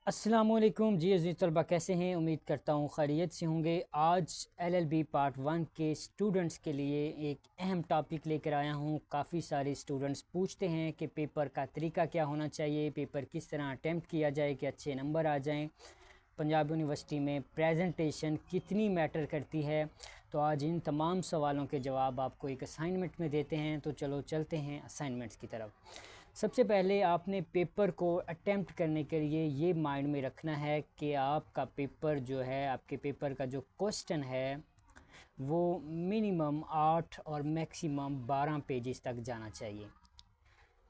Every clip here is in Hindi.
अस्सलामुअलैकुम जी अज़ीज़ तलबा, कैसे हैं? उम्मीद करता हूँ खैरियत से होंगे। आज एलएलबी पार्ट 1 के स्टूडेंट्स के लिए एक अहम टॉपिक लेकर आया हूँ। काफ़ी सारे स्टूडेंट्स पूछते हैं कि पेपर का तरीका क्या होना चाहिए, पेपर किस तरह अटैम्प्ट किया जाए कि अच्छे नंबर आ जाएं, पंजाब यूनिवर्सिटी में प्रेजेंटेशन कितनी मैटर करती है। तो आज इन तमाम सवालों के जवाब आपको एक असाइनमेंट में देते हैं। तो चलो चलते हैं असाइनमेंट्स की तरफ। सबसे पहले आपने पेपर को अटेम्प्ट करने के लिए ये माइंड में रखना है कि आपका पेपर जो है, आपके पेपर का जो क्वेश्चन है वो मिनिमम 8 और मैक्सिमम 12 पेजेस तक जाना चाहिए।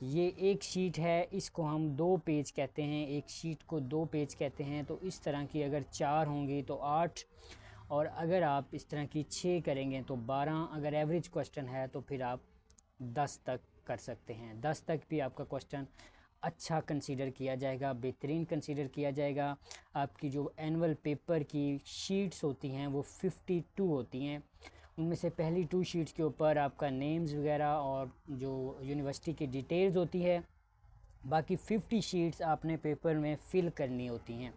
ये एक शीट है, इसको हम 2 पेज कहते हैं, एक शीट को 2 पेज कहते हैं। तो इस तरह की अगर 4 होंगी तो 8, और अगर आप इस तरह की 6 करेंगे तो 12। अगर एवरेज क्वेश्चन है तो फिर आप 10 तक कर सकते हैं। 10 तक भी आपका क्वेश्चन अच्छा कंसीडर किया जाएगा, बेहतरीन कंसीडर किया जाएगा। आपकी जो एनुअल पेपर की शीट्स होती हैं वो 52 होती हैं। उनमें से पहली 2 शीट्स के ऊपर आपका नेम्स वगैरह और जो यूनिवर्सिटी की डिटेल्स होती है, बाकी 50 शीट्स आपने पेपर में फ़िल करनी होती हैं।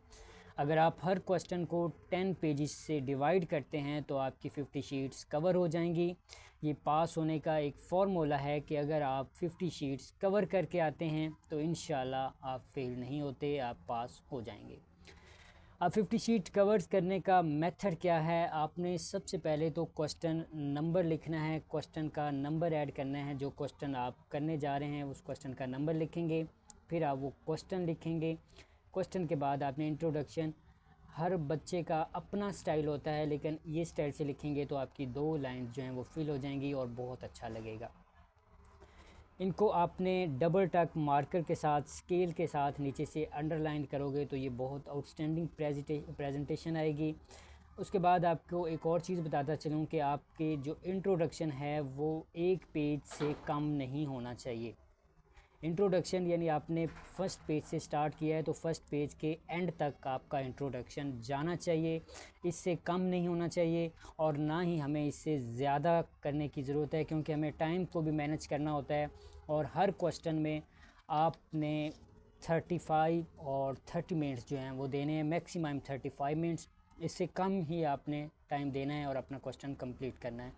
अगर आप हर क्वेश्चन को 10 पेजेस से डिवाइड करते हैं तो आपकी 50 शीट्स कवर हो जाएंगी। ये पास होने का एक फ़ॉर्मूला है कि अगर आप 50 शीट्स कवर करके आते हैं तो इंशाल्लाह आप फेल नहीं होते, आप पास हो जाएंगे। अब 50 शीट कवर्स करने का मेथड क्या है? आपने सबसे पहले तो क्वेश्चन नंबर लिखना है, क्वेश्चन का नंबर ऐड करना है। जो क्वेश्चन आप करने जा रहे हैं उस क्वेश्चन का नंबर लिखेंगे, फिर आप वो क्वेश्चन लिखेंगे। क्वेश्चन के बाद आपने इंट्रोडक्शन, हर बच्चे का अपना स्टाइल होता है, लेकिन ये स्टाइल से लिखेंगे तो आपकी 2 लाइन्स जो हैं वो फिल हो जाएंगी और बहुत अच्छा लगेगा। इनको आपने डबल टक मार्कर के साथ, स्केल के साथ नीचे से अंडरलाइन करोगे तो ये बहुत आउटस्टैंडिंग प्रेजेंटेशन आएगी। उसके बाद आपको एक और चीज़ बताता चलूँ कि आपके जो इंट्रोडक्शन है वो 1 पेज से कम नहीं होना चाहिए। इंट्रोडक्शन यानी आपने फ़र्स्ट पेज से स्टार्ट किया है तो फ़र्स्ट पेज के एंड तक आपका इंट्रोडक्शन जाना चाहिए, इससे कम नहीं होना चाहिए। और ना ही हमें इससे ज़्यादा करने की ज़रूरत है, क्योंकि हमें टाइम को भी मैनेज करना होता है और हर क्वेश्चन में आपने 35 और 30 मिनट्स जो हैं वो देने हैं, मैक्सिमम 35 मिनट्स। इससे कम ही आपने टाइम देना है और अपना क्वेश्चन कंप्लीट करना है,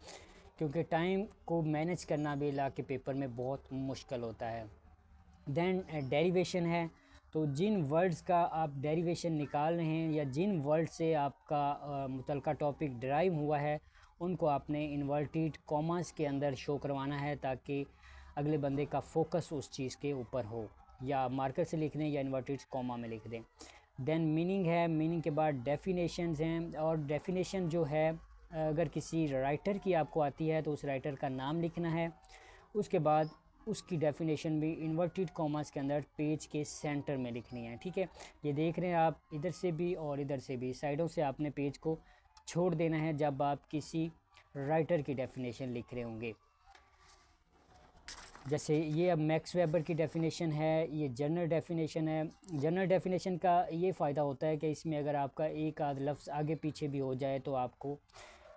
क्योंकि टाइम को मैनेज करना भी ला के पेपर में बहुत मुश्किल होता है। देन डेरिवेशन है, तो जिन वर्ड्स का आप डेरिवेशन निकाल रहे हैं या जिन वर्ड से आपका मुतलका टॉपिक ड्राइव हुआ है उनको आपने इन्वर्टेड कॉमास के अंदर शो करवाना है, ताकि अगले बंदे का फोकस उस चीज़ के ऊपर हो। या मार्कर से लिख दें या इन्वर्टेड कॉमा में लिख दें। देन मीनिंग है, मीनिंग के बाद डेफिनेशंस हैं, और डेफिनेशन जो है अगर किसी राइटर की आपको आती है तो उस राइटर का नाम लिखना है। उसके बाद उसकी डेफिनेशन भी इन्वर्टेड कॉमास के अंदर पेज के सेंटर में लिखनी है। ठीक है, ये देख रहे हैं आप, इधर से भी और इधर से भी, साइडों से आपने पेज को छोड़ देना है जब आप किसी राइटर की डेफिनेशन लिख रहे होंगे। जैसे ये अब मैक्स वेबर की डेफिनेशन है, ये जनरल डेफिनेशन है। जनरल डेफिनेशन का ये फ़ायदा होता है कि इसमें अगर आपका एक आध लफ्ज़ आगे पीछे भी हो जाए तो आपको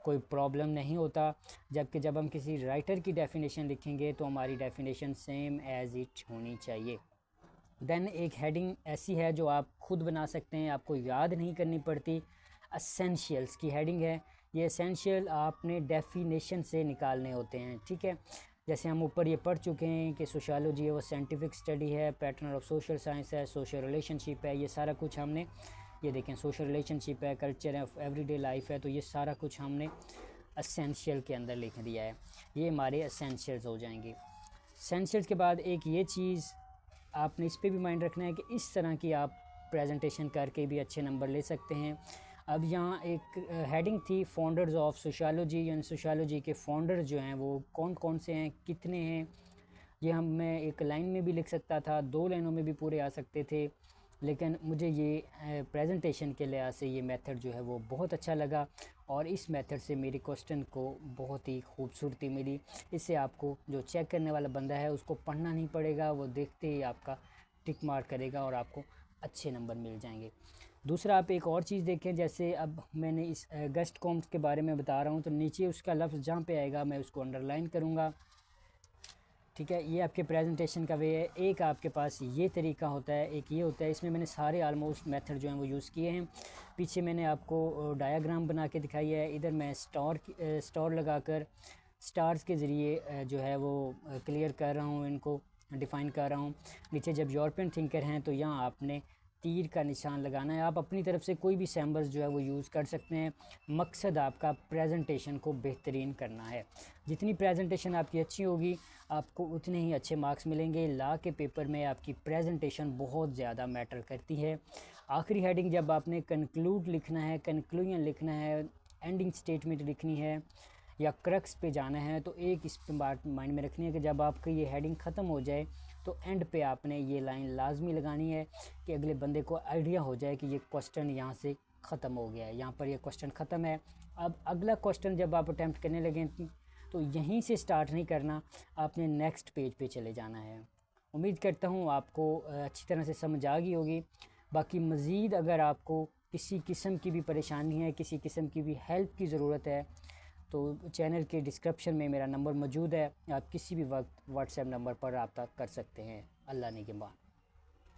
कोई प्रॉब्लम नहीं होता। जबकि जब हम किसी राइटर की डेफिनेशन लिखेंगे तो हमारी डेफिनेशन सेम एज़ इट होनी चाहिए। देन एक हेडिंग ऐसी है जो आप खुद बना सकते हैं, आपको याद नहीं करनी पड़ती। एसेंशियल्स की हेडिंग है, ये एसेंशियल आपने डेफिनेशन से निकालने होते हैं। ठीक है, जैसे हम ऊपर ये पढ़ चुके हैं कि सोशियोलॉजी है वो साइंटिफिक स्टडी है, पैटर्न ऑफ सोशल साइंस है, सोशल रिलेशनशिप है, ये सारा कुछ हमने, ये देखें सोशल रिलेशनशिप है, कल्चर है, एवरीडे लाइफ है, तो ये सारा कुछ हमने एसेंशियल के अंदर लिख दिया है। ये हमारे एसेंशियल्स हो जाएंगे। एसेंशियल्स के बाद एक ये चीज़ आपने इस पे भी माइंड रखना है कि इस तरह की आप प्रेजेंटेशन करके भी अच्छे नंबर ले सकते हैं। अब यहाँ एक हेडिंग थी फाउंडर्स ऑफ सोशियोलॉजी, यानी सोशियोलॉजी के फाउंडर जो हैं वो कौन कौन से हैं, कितने हैं। ये हम मैं एक लाइन में भी लिख सकता था, 2 लाइनों में भी पूरे आ सकते थे, लेकिन मुझे ये प्रेजेंटेशन के लिहाज से ये मेथड जो है वो बहुत अच्छा लगा और इस मेथड से मेरे क्वेश्चन को बहुत ही खूबसूरती मिली। इससे आपको जो चेक करने वाला बंदा है उसको पढ़ना नहीं पड़ेगा, वो देखते ही आपका टिक मार्क करेगा और आपको अच्छे नंबर मिल जाएंगे। दूसरा, आप एक और चीज़ देखें, जैसे अब मैंने इस गेस्ट कॉम्स के बारे में बता रहा हूँ तो नीचे उसका लफ्ज़ जहाँ पे आएगा मैं उसको अंडरलाइन करूँगा। ठीक है, ये आपके प्रेजेंटेशन का वे है। एक आपके पास ये तरीका होता है, एक ये होता है। इसमें मैंने सारे आलमोस्ट मेथड जो हैं वो यूज़ किए हैं। पीछे मैंने आपको डायाग्राम बना के दिखाई है। इधर मैं स्टार लगाकर स्टार्स के ज़रिए जो है वो क्लियर कर रहा हूँ, इनको डिफ़ाइन कर रहा हूँ। नीचे जब यूरोपियन थिंकर हैं तो यहाँ आपने तीर का निशान लगाना है। आप अपनी तरफ से कोई भी सैम्बल्स जो है वो यूज़ कर सकते हैं। मकसद आपका प्रेजेंटेशन को बेहतरीन करना है। जितनी प्रेजेंटेशन आपकी अच्छी होगी आपको उतने ही अच्छे मार्क्स मिलेंगे। लॉ के पेपर में आपकी प्रेजेंटेशन बहुत ज़्यादा मैटर करती है। आखिरी हेडिंग जब आपने कंक्लूड लिखना है, कंक्लूजन लिखना है, एंडिंग स्टेटमेंट लिखनी है या क्रक्स पे जाना है, तो एक इस बात माइंड में रखनी है कि जब आपकी ये हेडिंग ख़त्म हो जाए तो एंड पे आपने ये लाइन लाजमी लगानी है कि अगले बंदे को आइडिया हो जाए कि ये क्वेश्चन यहाँ से ख़त्म हो गया है, यहाँ पर ये क्वेश्चन ख़त्म है। अब अगला क्वेश्चन जब आप अटैम्प्ट करने लगें तो यहीं से स्टार्ट नहीं करना, आपने नेक्स्ट पेज पे चले जाना है। उम्मीद करता हूँ आपको अच्छी तरह से समझ आ गई होगी। बाकी मज़ीद अगर आपको किसी किस्म की भी परेशानी है, किसी किस्म की भी हेल्प की ज़रूरत है, तो चैनल के डिस्क्रिप्शन में मेरा नंबर मौजूद है। आप किसी भी वक्त व्हाट्सएप नंबर पर रब्ता कर सकते हैं। अल्लाह निगहबान।